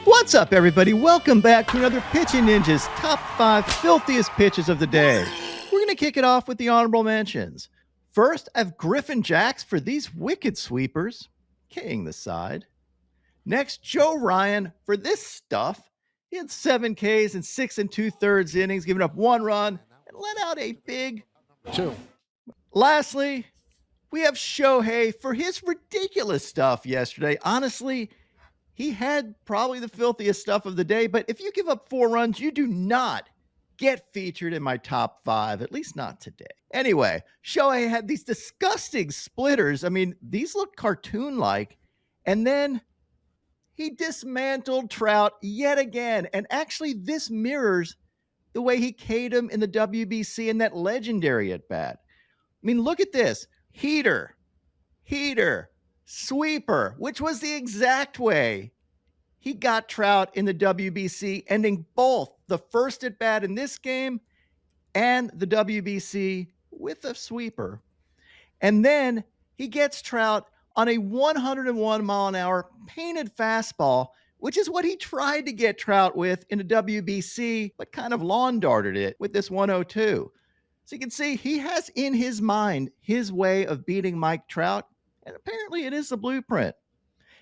What's up, everybody? Welcome back to another Pitching Ninjas Top 5 Filthiest Pitches of the Day. We're going to kick it off with the honorable mentions. First, I have Griffin Jax for these wicked sweepers, K-ing the side. Next, Joe Ryan for this stuff. He had 7 Ks in 6 2/3 innings, giving up 1 run and let out a big 2. Lastly, we have Shohei for his ridiculous stuff yesterday. Honestly, he had probably the filthiest stuff of the day, but if you give up 4 runs, you do not get featured in my top 5, at least not today. Anyway, Shohei had these disgusting splitters. I mean, these look cartoon-like. And then he dismantled Trout yet again. And actually, this mirrors the way he K'd him in the WBC in that legendary at-bat. I mean, look at this. Heater, sweeper, which was the exact way he got Trout in the WBC, ending both the first at bat in this game and the WBC with a sweeper. And then he gets Trout on a 101 mile an hour painted fastball, which is what he tried to get Trout with in the WBC, but kind of lawn darted it with this 102. So you can see he has in his mind his way of beating Mike Trout, and apparently it is the blueprint.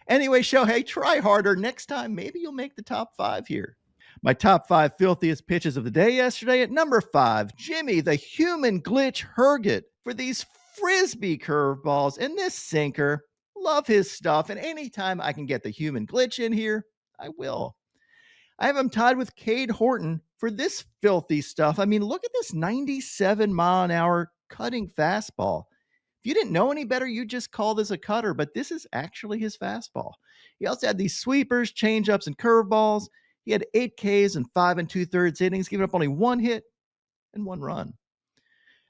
Anyway, Shohei, try harder. Next time, maybe you'll make the top 5 here. My top 5 filthiest pitches of the day yesterday. At number 5, Jimmy, the human glitch Herget for these frisbee curveballs and this sinker. Love his stuff, and anytime I can get the human glitch in here, I will. I have him tied with Cade Horton for this filthy stuff. I mean, look at this 97 mile an hour cutting fastball. If you didn't know any better, you'd just call this a cutter, but this is actually his fastball. He also had these sweepers, changeups, and curveballs. He had 8 Ks in 5 2/3 innings, giving up only 1 hit and 1 run.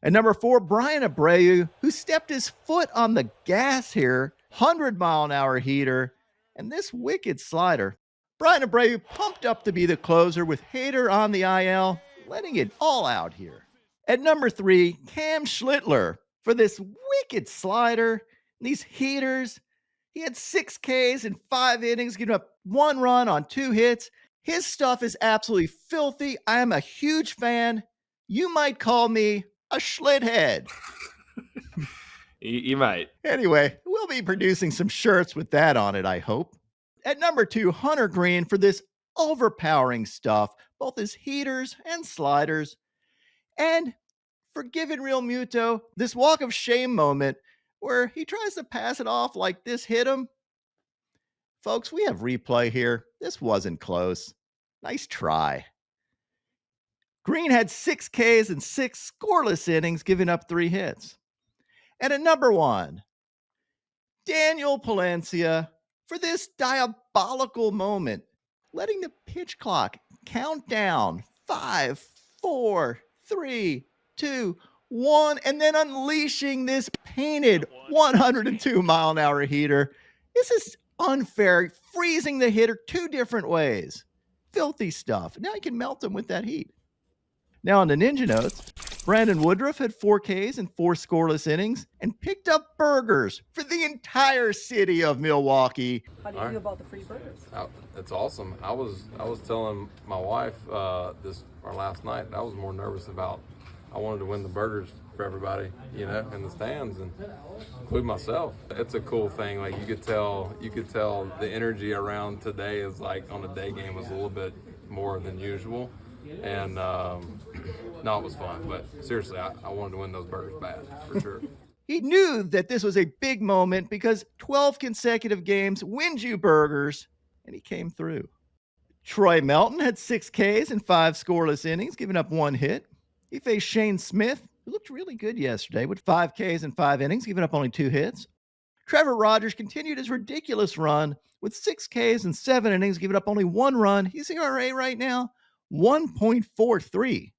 And number 4, Bryan Abreu, who stepped his foot on the gas here, 100 mile an hour heater, and this wicked slider. Bryan Abreu pumped up to be the closer with Hader on the IL, letting it all out here. At number 3, Cam Schlittler for this wicked slider, these heaters. He had 6 Ks in 5 innings, giving up 1 run on 2 hits. His stuff is absolutely filthy. I am a huge fan. You might call me a schlithead. You might. Anyway, we'll be producing some shirts with that on it, I hope. At number 2, Hunter Greene for this overpowering stuff, both his heaters and sliders. And for Giving Real Muto, this walk of shame moment where he tries to pass it off like this hit him. Folks, we have replay here. This wasn't close. Nice try. Greene had 6 Ks and 6 scoreless innings, giving up 3 hits. And at number 1, Daniel Palencia for this diabolical moment, letting the pitch clock count down 5, 4, 3, 2, 1, and then unleashing this painted 102 mile an hour heater. This is unfair, freezing the hitter 2 different ways. Filthy stuff. Now you can melt him with that heat. Now on the Ninja Notes, Brandon Woodruff had 4 Ks and 4 scoreless innings and picked up burgers for the entire city of Milwaukee. How do you feel about the free burgers? It's awesome. I was telling my wife last night. I was more nervous about. I wanted to win the burgers for everybody, in the stands, and including myself. It's a cool thing. Like you could tell the energy around today is like on a day game was a little bit more than usual, and no, it was fun. But seriously, I wanted to win those burgers bad for sure. He knew that this was a big moment because 12 consecutive games wins you burgers, and he came through. Troy Melton had 6 Ks and 5 scoreless innings, giving up 1 hit. He faced Shane Smith, who looked really good yesterday with 5 Ks and 5 innings, giving up only 2 hits. Trevor Rogers continued his ridiculous run with 6 Ks and 7 innings, giving up only 1 run. His ERA right now, 1.43.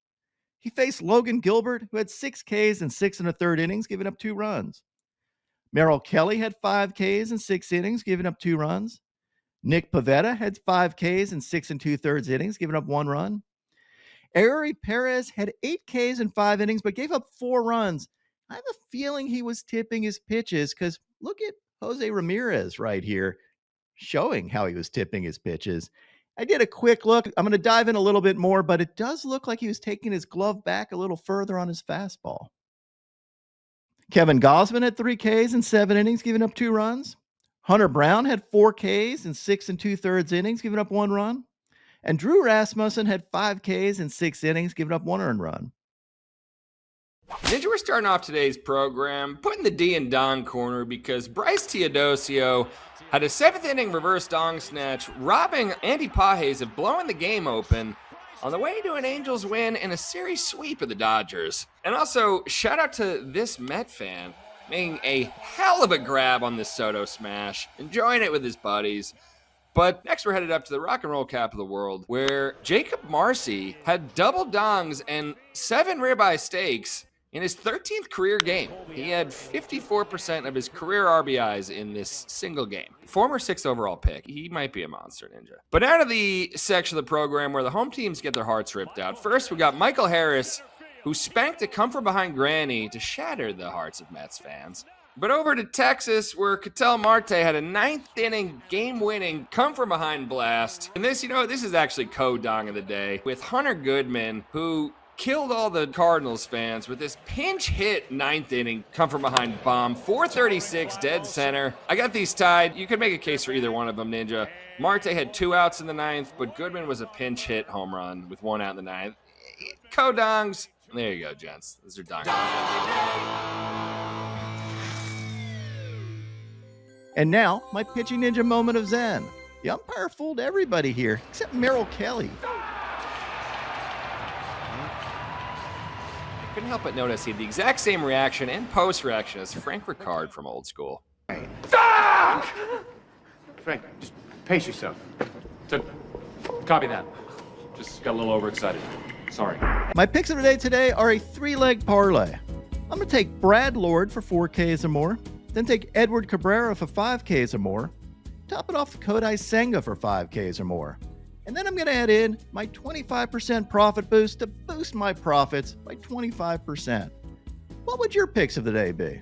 He faced Logan Gilbert, who had 6 Ks and 6 1/3 innings, giving up 2 runs. Merrill Kelly had 5 Ks and 6 innings, giving up 2 runs. Nick Pivetta had 5 Ks and 6 2/3 innings, giving up 1 run. Eury Perez had 8 Ks and 5 innings, but gave up 4 runs. I have a feeling he was tipping his pitches because look at Jose Ramirez right here showing how he was tipping his pitches. I did a quick look. I'm going to dive in a little bit more, but it does look like he was taking his glove back a little further on his fastball. Kevin Gausman had 3 Ks in 7 innings, giving up 2 runs. Hunter Brown had 4 Ks in 6 2/3 innings, giving up 1 run. And Drew Rasmussen had 5 Ks in 6 innings, giving up 1 earned run. Ninja, we're starting off today's program putting the D in Dong corner because Bryce Teodosio had a 7th inning reverse dong snatch, robbing Andy Pages of blowing the game open on the way to an Angels win and a series sweep of the Dodgers. And also, shout out to this Met fan making a hell of a grab on this Soto smash, enjoying it with his buddies. But next we're headed up to the rock and roll cap of the world, where Jacob Marcy had double dongs and 7 ribeye steaks in his 13th career game. He had 54% of his career RBIs in this single game. Former 6th overall pick. He might be a monster, Ninja. But out of the section of the program where the home teams get their hearts ripped out, first we got Michael Harris, who spanked a come-from-behind granny to shatter the hearts of Mets fans. But over to Texas, where Ketel Marte had a 9th inning game-winning come-from-behind blast. And this is actually co-dong of the day with Hunter Goodman, who killed all the Cardinals fans with this pinch hit 9th inning come-from-behind bomb. 436 dead center. I got these tied. You could make a case for either one of them, Ninja. Marte had 2 outs in the 9th, but Goodman was a pinch hit home run with 1 out in the 9th. Co-dongs. There you go, gents. Those are dongs. And now, my pitching ninja moment of zen. The umpire fooled everybody here, except Merrill Kelly. I couldn't help but notice he had the exact same reaction and post-reaction as Frank Ricard from Old School. Ah! Frank, just pace yourself. Copy that. Just got a little overexcited. Sorry. My picks of the day today are a 3-leg parlay. I'm going to take Brad Lord for 4 Ks or more, then take Edward Cabrera for 5 Ks or more, top it off with Kodai Senga for 5 Ks or more. And then I'm going to add in my 25% profit boost to boost my profits by 25%. What would your picks of the day be?